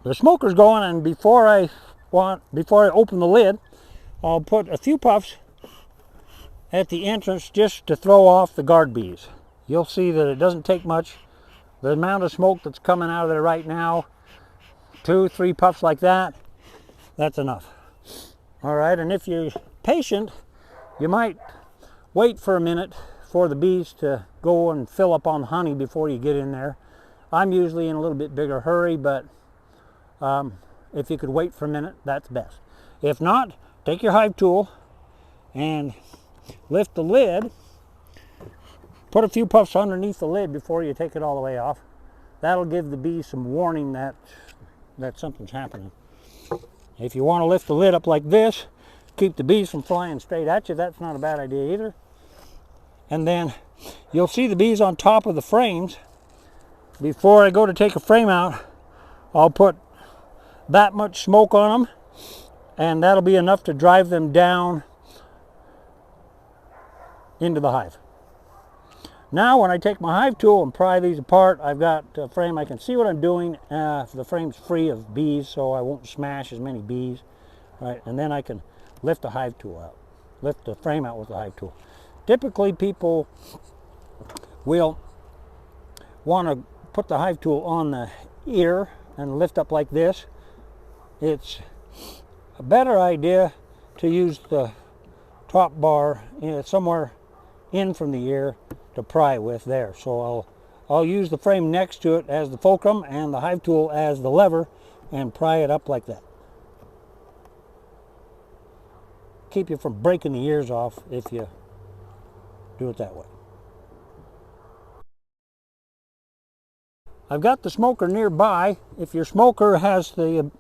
the smoker's going, and before I open the lid, I'll put a few puffs at the entrance just to throw off the guard bees. You'll see that it doesn't take much. The amount of smoke that's coming out of there right now, 2-3 puffs like that, that's enough. All right, and if you're patient, you might wait for a minute for the bees to go and fill up on honey before you get in there. I'm usually in a little bit bigger hurry, but if you could wait for a minute, that's best. If not, take your hive tool and lift the lid. Put a few puffs underneath the lid before you take it all the way off. That'll give the bees some warning that something's happening. If you want to lift the lid up like this, keep the bees from flying straight at you, that's not a bad idea either. And then you'll see the bees on top of the frames. Before I go to take a frame out, I'll put that much smoke on them, and that'll be enough to drive them down into the hive. Now when I take my hive tool and pry these apart, I've got a frame, I can see what I'm doing. The frame's free of bees, so I won't smash as many bees. Right, and then I can lift the hive tool out, lift the frame out with the hive tool. Typically people will want to put the hive tool on the ear and lift up like this. It's a better idea to use the top bar somewhere in from the ear to pry with there. So I'll use the frame next to it as the fulcrum and the hive tool as the lever and pry it up like that. Keep you from breaking the ears off if you do it that way. I've got the smoker nearby. If your smoker has a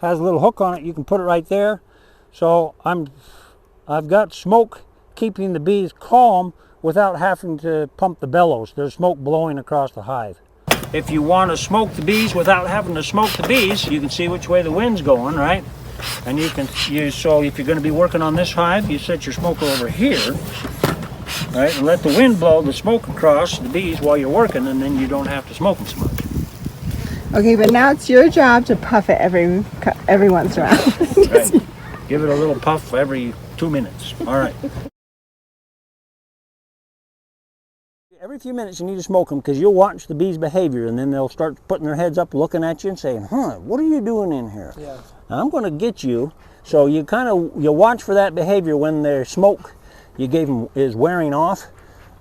little hook on it, you can put it right there. So I've got smoke keeping the bees calm without having to pump the bellows. There's smoke blowing across the hive. If you want to smoke the bees without having to smoke the bees, you can see which way the wind's going, right? And so if you're going to be working on this hive, you set your smoker over here, right, and let the wind blow the smoke across the bees while you're working, and then you don't have to smoke them so much. Okay, but now it's your job to puff it every once in a while. Right. Give it a little puff every 2 minutes. All right. Every few minutes you need to smoke them, because you'll watch the bees' behavior, and then they'll start putting their heads up looking at you and saying, what are you doing in here? Yeah. I'm going to get you. So you watch for that behavior when their smoke you gave them is wearing off,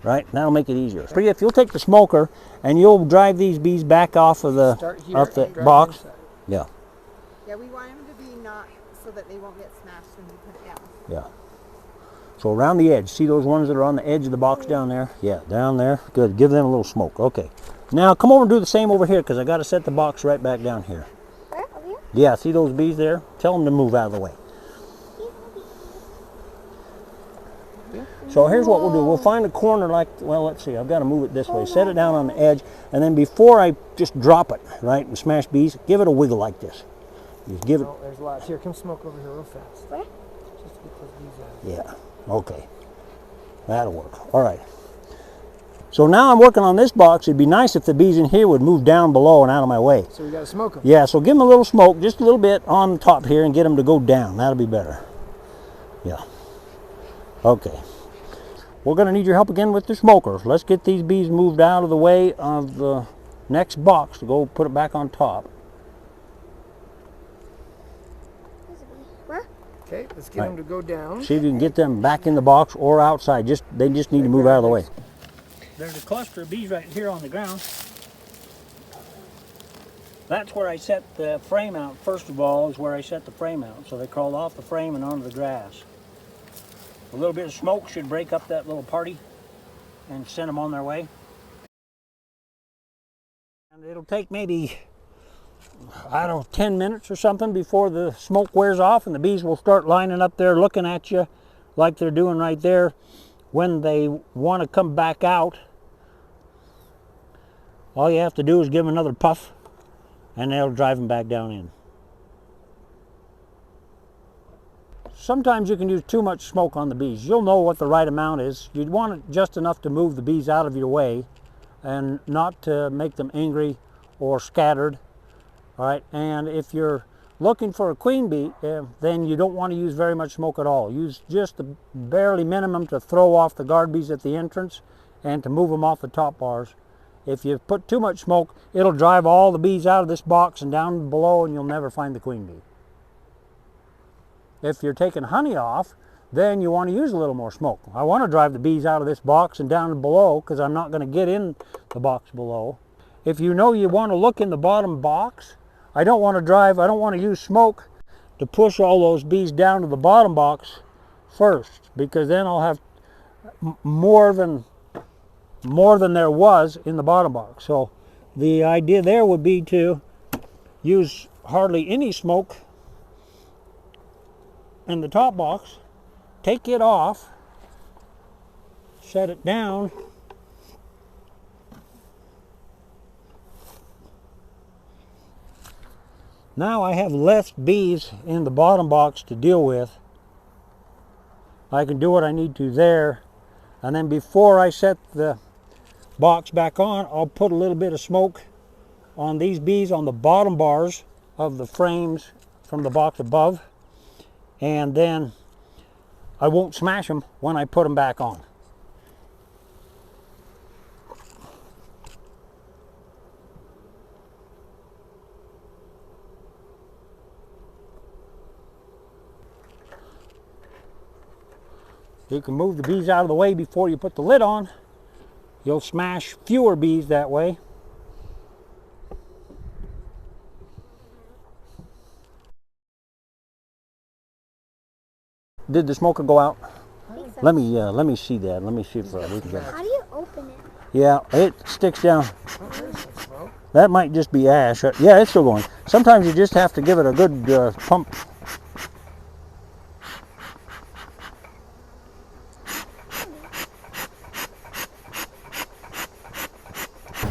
right? That'll make it easier. But if you'll take the smoker and you'll drive these bees back off of the box. Inside. Yeah. Yeah, we want them to be not so that they won't get smashed when we put it down. Yeah. So around the edge, see those ones that are on the edge of the box down there? Yeah, down there. Good. Give them a little smoke. Okay. Now come over and do the same over here, because I got to set the box right back down here. Where? Over here? Yeah, see those bees there? Tell them to move out of the way. So here's what we'll do. We'll find a corner let's see. I've got to move it this way. Set it down on the edge, and then before I just drop it, right, and smash bees, give it a wiggle like this. Just give it. Oh, there's lots. Here, come smoke over here real fast. Where? Just because these Yeah. Okay. That'll work. All right. So now I'm working on this box. It'd be nice if the bees in here would move down below and out of my way. So we got to smoke them. Yeah, so give them a little smoke, just a little bit on top here, and get them to go down. That'll be better. Yeah. Okay. We're going to need your help again with the smoker. Let's get these bees moved out of the way of the next box to go put it back on top. Where? Okay, let's get them to go down. See if you can get them back in the box or outside. They just need to move out of the way. There's a cluster of bees right here on the ground. That's where I set the frame out. First of all, is where I set the frame out. So they crawled off the frame and onto the grass. A little bit of smoke should break up that little party and send them on their way. And it'll take maybe, 10 minutes or something before the smoke wears off, and the bees will start lining up there looking at you like they're doing right there. When they want to come back out, all you have to do is give them another puff, and they'll drive them back down in. Sometimes you can use too much smoke on the bees. You'll know what the right amount is. You'd want it just enough to move the bees out of your way and not to make them angry or scattered. All right, and if you're looking for a queen bee, then you don't want to use very much smoke at all. Use just the barely minimum to throw off the guard bees at the entrance and to move them off the top bars. If you put too much smoke, it'll drive all the bees out of this box and down below, and you'll never find the queen bee. If you're taking honey off, then you want to use a little more smoke. I want to drive the bees out of this box and down below because I'm not going to get in the box below. If you know you want to look in the bottom box, I don't want to use smoke to push all those bees down to the bottom box first, because then I'll have more than there was in the bottom box. So the idea there would be to use hardly any smoke in the top box, take it off, set it down, now I have less bees in the bottom box to deal with. I can do what I need to there, and then before I set the box back on, I'll put a little bit of smoke on these bees on the bottom bars of the frames from the box above, and then I won't smash them when I put them back on. You can move the bees out of the way before you put the lid on. You'll smash fewer bees that way. Did the smoker go out? So. Let me see that. Let me see if we can get it. How do you open it? Yeah, it sticks down. That might just be ash. Yeah, it's still going. Sometimes you just have to give it a good pump.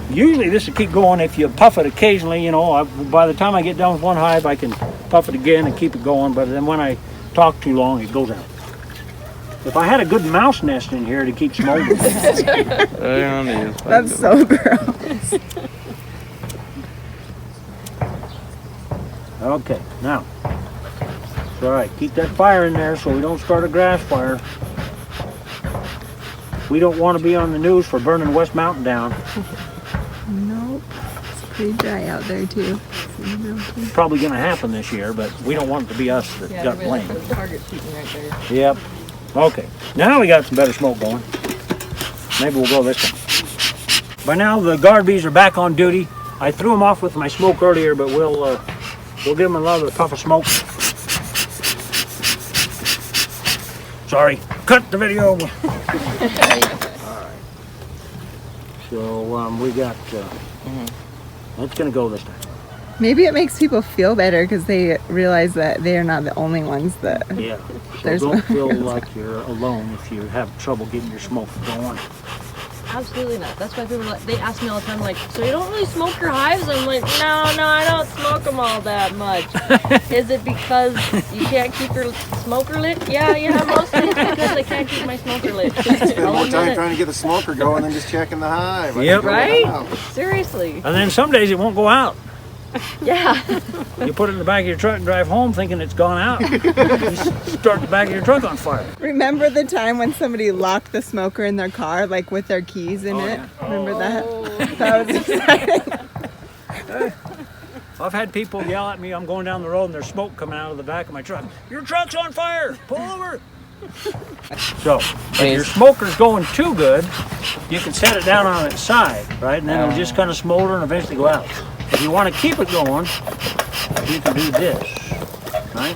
Usually this will keep going if you puff it occasionally, you know. By the time I get done with one hive, I can puff it again and keep it going, but then when I talk too long, it goes out. If I had a good mouse nest in here to keep smoking. That's so gross. Okay, now, it's all right, keep that fire in there so we don't start a grass fire. We don't want to be on the news for burning West Mountain down. Nope. It's pretty dry out there too. It's probably going to happen this year, but we don't want it to be us that got blamed. Target shooting right there. Yep. Okay. Now we got some better smoke going. Maybe we'll go this way. By now the guard bees are back on duty. I threw them off with my smoke earlier, but we'll give them another puff of smoke. Sorry. Cut the video. So we got, it's going to go this time. Maybe it makes people feel better because they realize that they are not the only ones that. Yeah. So don't feel like you're alone if you have trouble getting your smoke going. Absolutely not. That's why people they ask me all the time, like, so you don't really smoke your hives? I'm like, no, I don't smoke them all that much. Is it because you can't keep your smoker lit? Yeah, mostly it's because I can't keep my smoker lit. Spend more time trying to get the smoker going than just checking the hive. Yep. Right? Seriously. And then some days it won't go out. Yeah. You put it in the back of your truck and drive home thinking it's gone out. You start the back of your truck on fire. Remember the time when somebody locked the smoker in their car, like with their keys in it? Yeah. Remember that? That was exciting. I've had people yell at me, I'm going down the road and there's smoke coming out of the back of my truck. Your truck's on fire! Pull over! So, if your smoker's going too good, you can set it down on its side, right? And then it'll just kind of smolder and eventually go out. If you want to keep it going, you can do this, right?